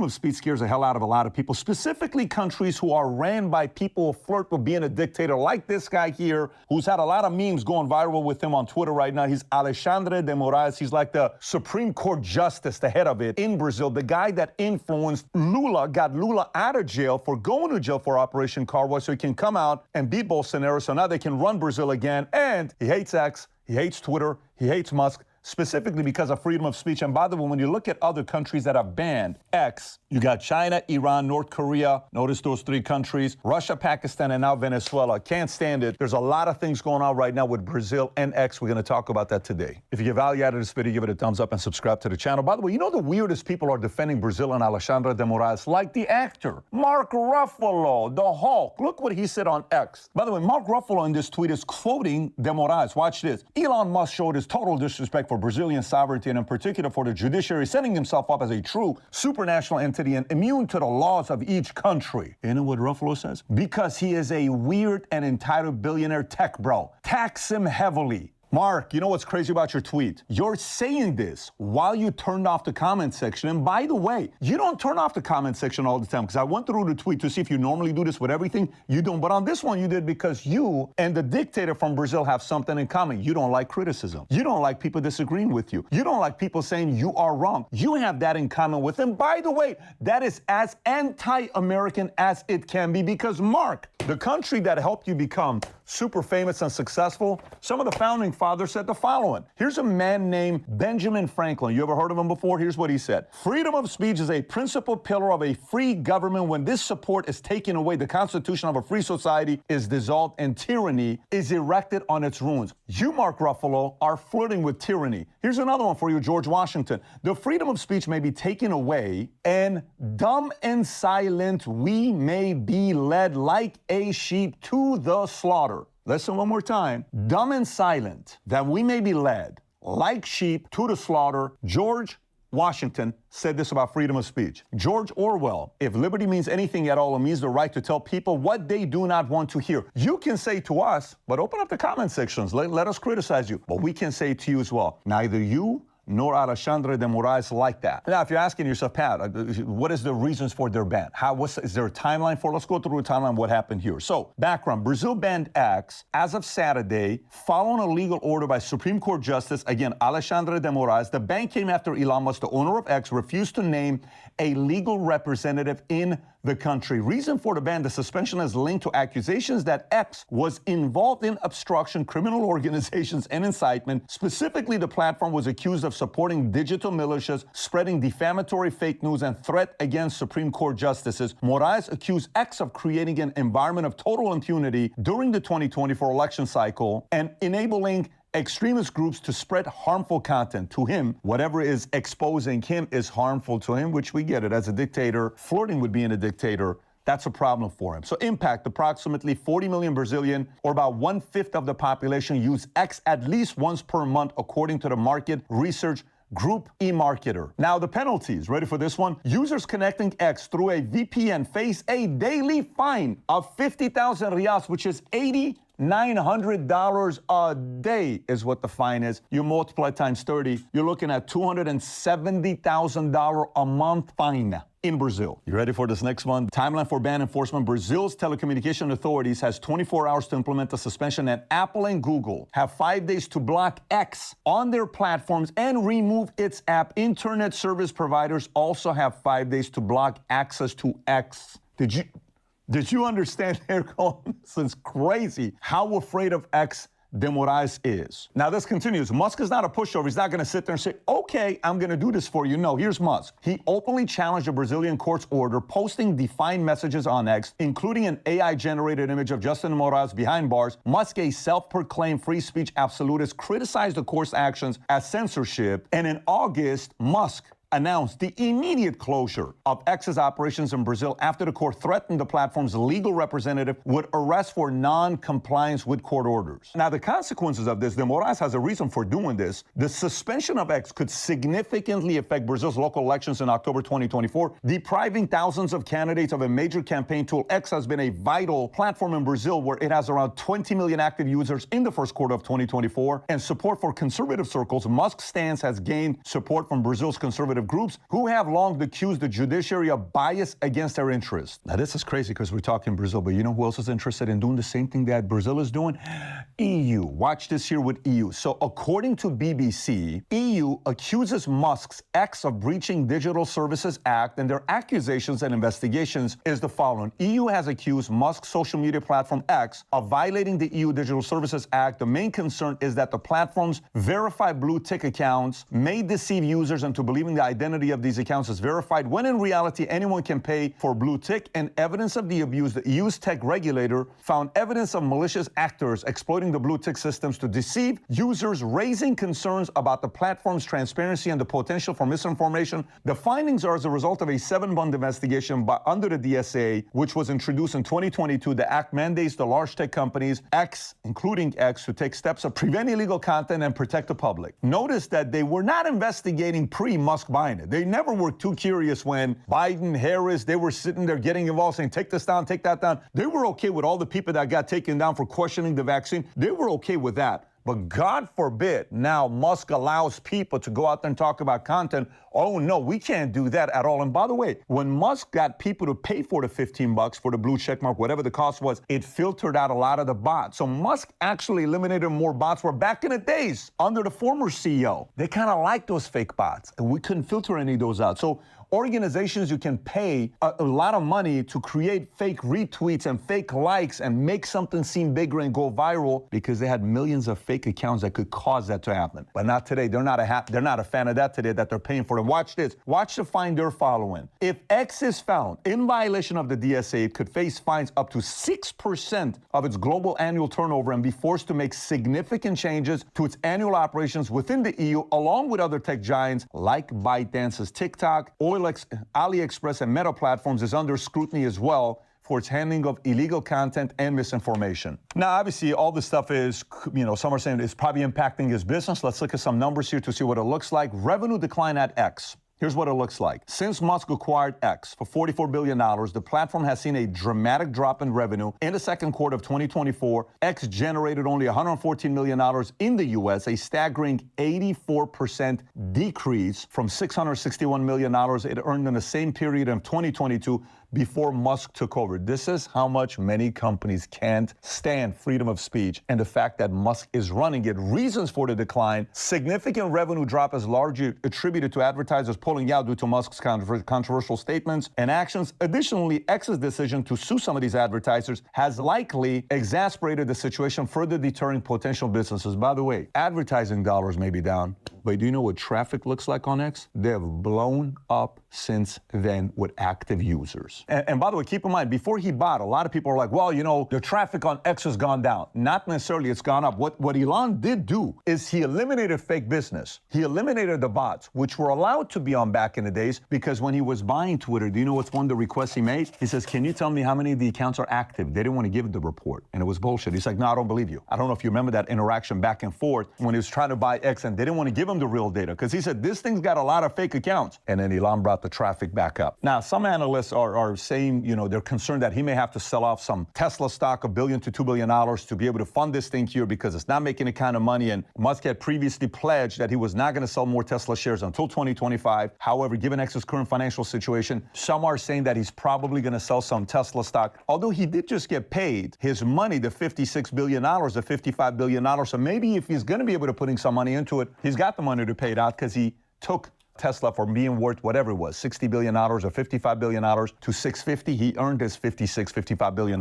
freedom of speech scares the hell out of a lot of people, specifically countries who are ran by people who flirt with being a dictator, like this guy here, who's had a lot of memes going viral with him on Twitter right now. He's Alexandre de Moraes. He's like the Supreme Court justice, the head of it in Brazil, the guy that influenced Lula, got Lula out of jail for going to jail for Operation Car Wash so he can come out and beat Bolsonaro so now they can run Brazil again. And he hates X, he hates Twitter, he hates Musk, specifically because of freedom of speech. And by the way, when you look at other countries that have banned X, you got China, Iran, North Korea. Notice those three countries. Russia, Pakistan, and now Venezuela. Can't stand it. There's a lot of things going on right now with Brazil and X. We're going to talk about that today. If you get value out of this video, give it a thumbs up and subscribe to the channel. By the way, you know the weirdest people are defending Brazil and Alexandre de Moraes, like the actor Mark Ruffalo, the Hulk. Look what he said on X. By the way, Mark Ruffalo in this tweet is quoting de Moraes. Watch this. Elon Musk showed his total disrespect for Brazilian sovereignty and in particular for the judiciary, setting himself up as a true supranational entity and immune to the laws of each country. You know what Ruffalo says? Because he is a weird and entitled billionaire tech bro. Tax him heavily. Mark, you know what's crazy about your tweet? You're saying this while you turned off the comment section. And by the way, you don't turn off the comment section all the time, because I went through the tweet to see if you normally do this with everything. You don't. But on this one, you did, because you and the dictator from Brazil have something in common. You don't like criticism. You don't like people disagreeing with you. You don't like people saying you are wrong. You have that in common with them. By the way, that is as anti-American as it can be, because Mark, the country that helped you become super famous and successful, some of the founding fathers said the following. Here's a man named Benjamin Franklin. You ever heard of him before? Here's what he said. Freedom of speech is a principal pillar of a free government. When this support is taken away, the constitution of a free society is dissolved and tyranny is erected on its ruins. You, Mark Ruffalo, are flirting with tyranny. Here's another one for you, George Washington. The freedom of speech may be taken away, and dumb and silent we may be led like a sheep to the slaughter. Listen one more time. Dumb and silent, that we may be led like sheep to the slaughter. George Washington said this about freedom of speech. George Orwell, if liberty means anything at all, it means the right to tell people what they do not want to hear. You can say to us, but open up the comment sections. Let us criticize you. But we can say to you as well, neither you nor Alexandre de Moraes like that. Now, if you're asking yourself, Pat, what is the reasons for their ban? Is there a timeline for? Let's go through a timeline of what happened here. So, background, Brazil banned X as of Saturday, following a legal order by Supreme Court Justice, again, Alexandre de Moraes. The ban came after Elon Musk, the owner of X, refused to name a legal representative in the country. Reason for the ban, the suspension is linked to accusations that X was involved in obstruction, criminal organizations, and incitement. Specifically, the platform was accused of supporting digital militias, spreading defamatory fake news, and threat against Supreme Court justices. Moraes accused X of creating an environment of total impunity during the 2024 election cycle and enabling extremist groups to spread harmful content. To him, whatever is exposing him is harmful to him, which we get it. As a dictator, flirting with being a dictator, that's a problem for him. So impact, approximately 40 million Brazilian, or about 1/5 of the population, use X at least once per month, according to the market research group eMarketer. Now the penalties, ready for this one? Users connecting X through a VPN face a daily fine of 50,000 reais, which is $8,900 a day is what the fine is. You multiply times 30, you're looking at $270,000 a month fine in Brazil. You ready for this next one? Timeline for ban enforcement. Brazil's telecommunication authorities has 24 hours to implement the suspension, and Apple and Google have 5 days to block X on their platforms and remove its app. Internet service providers also have 5 days to block access to X. Did you understand there? This is crazy. How afraid of X de Moraes is. Now this continues. Musk is not a pushover. He's not going to sit there and say, okay, I'm going to do this for you. No, here's Musk. He openly challenged a Brazilian court's order, posting defined messages on X, including an AI-generated image of Justin Moraes behind bars. Musk, a self-proclaimed free speech absolutist, criticized the court's actions as censorship. And in August, Musk announced the immediate closure of X's operations in Brazil after the court threatened the platform's legal representative with arrest for non-compliance with court orders. Now, the consequences of this, de Moraes has a reason for doing this. The suspension of X could significantly affect Brazil's local elections in October 2024, depriving thousands of candidates of a major campaign tool. X has been a vital platform in Brazil, where it has around 20 million active users in the first quarter of 2024, and support for conservative circles. Musk's stance has gained support from Brazil's conservative conservative groups who have long accused the judiciary of bias against their interests. Now, this is crazy because we're talking Brazil, but you know who else is interested in doing the same thing that Brazil is doing? EU. Watch this here with EU. So according to BBC, EU accuses Musk's X of breaching Digital Services Act, and their accusations and investigations is the following. EU has accused Musk's social media platform X of violating the EU Digital Services Act. The main concern is that the platform's verified blue tick accounts may deceive users into believing the identity of these accounts is verified, when in reality anyone can pay for blue tick. And evidence of the abuse, the EU's tech regulator found evidence of malicious actors exploiting the blue tick systems to deceive users, raising concerns about the platform's transparency and the potential for misinformation. The findings are as a result of a 7-month investigation under the DSA, which was introduced in 2022. The act mandates the large tech companies, X, including X, to take steps to prevent illegal content and protect the public. Notice that they were not investigating pre-Musk buying it. They never were too curious when Biden, Harris, they were sitting there getting involved saying, take this down, take that down. They were okay with all the people that got taken down for questioning the vaccine. They were okay with that. But God forbid now Musk allows people to go out there and talk about content. Oh, no, we can't do that at all. And by the way, when Musk got people to pay for the $15 for the blue check mark, whatever the cost was, it filtered out a lot of the bots. So Musk actually eliminated more bots. Where back in the days, under the former CEO, they kind of liked those fake bots. And we couldn't filter any of those out. So organizations, you can pay a lot of money to create fake retweets and fake likes and make something seem bigger and go viral because they had millions of fake accounts that could cause that to happen. But not today. They're not a fan of that today, that they're paying for it. Watch this. Watch the fine they're following. If X is found in violation of the DSA, it could face fines up to 6% of its global annual turnover and be forced to make significant changes to its annual operations within the EU, along with other tech giants like ByteDance's TikTok, AliExpress, and Meta platforms is under scrutiny as well for its handling of illegal content and misinformation. Now, obviously, all this stuff is, some are saying it's probably impacting his business. Let's look at some numbers here to see what it looks like. Revenue decline at X. Here's what it looks like. Since Musk acquired X for $44 billion, the platform has seen a dramatic drop in revenue. In the second quarter of 2024, X generated only $114 million in the U.S., a staggering 84% decrease from $661 million it earned in the same period of 2022 before Musk took over. This is how much many companies can't stand freedom of speech and the fact that Musk is running it. Reasons for the decline: significant revenue drop is largely attributed to advertisers pulling out due to Musk's controversial statements and actions. Additionally, X's decision to sue some of these advertisers has likely exacerbated the situation, further deterring potential businesses. By the way, advertising dollars may be down, but do you know what traffic looks like on X? They have blown up since then with active users. And by the way, keep in mind, before he bought, a lot of people are like, well, the traffic on X has gone down. Not necessarily, it's gone up. What Elon did do is he eliminated fake business. He eliminated the bots, which were allowed to be on back in the days, because when he was buying Twitter, do you know what's one of the requests he made? He says, can you tell me how many of the accounts are active? They didn't want to give the report, and it was bullshit. He's like, no, I don't believe you. I don't know if you remember that interaction back and forth when he was trying to buy X, and they didn't want to give him the real data, because he said, this thing's got a lot of fake accounts. And then Elon brought the traffic back up. Now, some analysts are saying, they're concerned that he may have to sell off some Tesla stock, $1 billion to $2 billion, to be able to fund this thing here because it's not making the kind of money. And Musk had previously pledged that he was not going to sell more Tesla shares until 2025. However, given X's current financial situation, some are saying that he's probably going to sell some Tesla stock. Although he did just get paid his money, the $56 billion, the $55 billion. So maybe if he's going to be able to put some money into it, he's got the money to pay it out because he took Tesla for being worth whatever it was, $60 billion or $55 billion to $650. He earned his $55 billion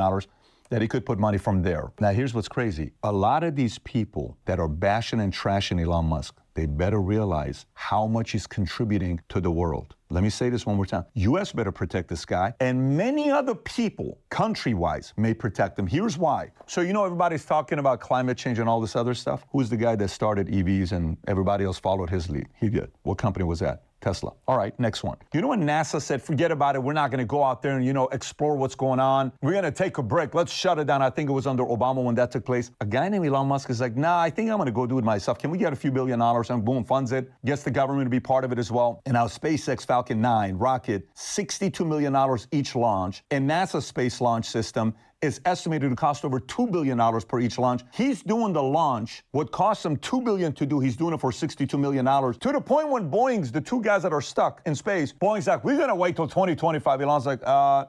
that he could put money from there. Now, here's what's crazy. A lot of these people that are bashing and trashing Elon Musk, they better realize how much he's contributing to the world. Let me say this one more time. U.S. better protect this guy, and many other people, country-wise, may protect him. Here's why. So everybody's talking about climate change and all this other stuff. Who's the guy that started EVs and everybody else followed his lead? He did. What company was that? Tesla. All right, next one. You know when NASA said, forget about it, we're not going to go out there and, explore what's going on. We're going to take a break. Let's shut it down. I think it was under Obama when that took place. A guy named Elon Musk is like, nah, I think I'm going to go do it myself. Can we get a few $1 billion? And boom, funds it. Gets the government to be part of it as well. And now SpaceX Falcon 9 rocket, $62 million each launch. And NASA Space Launch System, is estimated to cost over $2 billion per each launch. He's doing the launch. What cost him $2 billion to do, he's doing it for $62 million. To the point when Boeing's, the two guys that are stuck in space, Boeing's like, we're going to wait till 2025. Elon's like,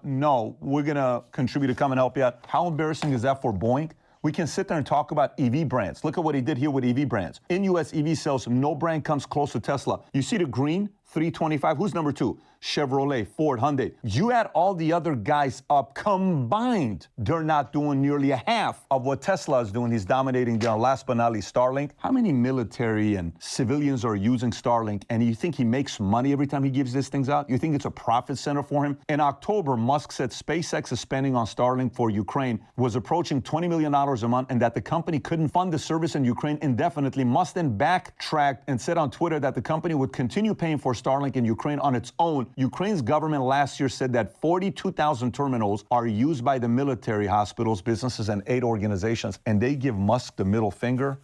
no, we're going to contribute to come and help you out. How embarrassing is that for Boeing? We can sit there and talk about EV brands. Look at what he did here with EV brands. In U.S. EV sales, no brand comes close to Tesla. You see the green 325? Who's number two? Chevrolet, Ford, Hyundai. You add all the other guys up combined, they're not doing nearly a half of what Tesla is doing. He's dominating there. Last but not least, Starlink. How many military and civilians are using Starlink? And you think he makes money every time he gives these things out? You think it's a profit center for him? In October, Musk said SpaceX's spending on Starlink for Ukraine was approaching $20 million a month and that the company couldn't fund the service in Ukraine indefinitely. Musk then backtracked and said on Twitter that the company would continue paying for Starlink in Ukraine on its own. Ukraine's government last year said that 42,000 terminals are used by the military, hospitals, businesses, and aid organizations, and they give Musk the middle finger.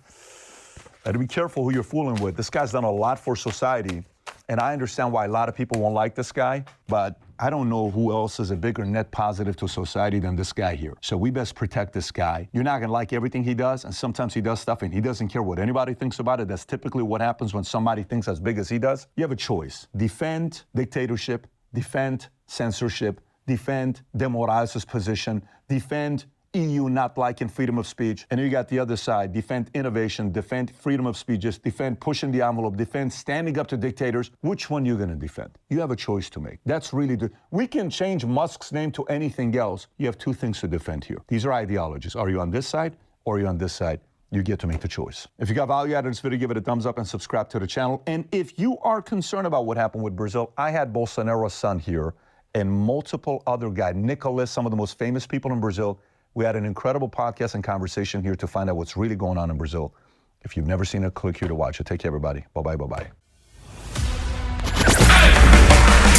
Better be careful who you're fooling with. This guy's done a lot for society, and I understand why a lot of people won't like this guy, but I don't know who else is a bigger net positive to society than this guy here. So we best protect this guy. You're not going to like everything he does, and sometimes he does stuff and he doesn't care what anybody thinks about it. That's typically what happens when somebody thinks as big as he does. You have a choice. Defend dictatorship, defend censorship, defend de Morales' position, defend EU not liking freedom of speech. And then you got the other side, defend innovation, defend freedom of speech, just defend pushing the envelope, defend standing up to dictators. Which one you going to defend? You have a choice to make. That's really we can change Musk's name to anything else. You have two things to defend here. These are ideologies. Are you on this side or are you on this side? You get to make the choice. If you got value out of this video, give it a thumbs up and subscribe to the channel. And if you are concerned about what happened with Brazil, I had Bolsonaro's son here and multiple other guys, Nicolas, some of the most famous people in Brazil. We had an incredible podcast and conversation here to find out what's really going on in Brazil. If you've never seen it, click here to watch it. Take care, everybody. Bye-bye, bye-bye.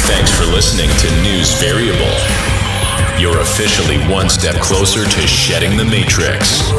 Thanks for listening to News Variable. You're officially one step closer to shedding the matrix.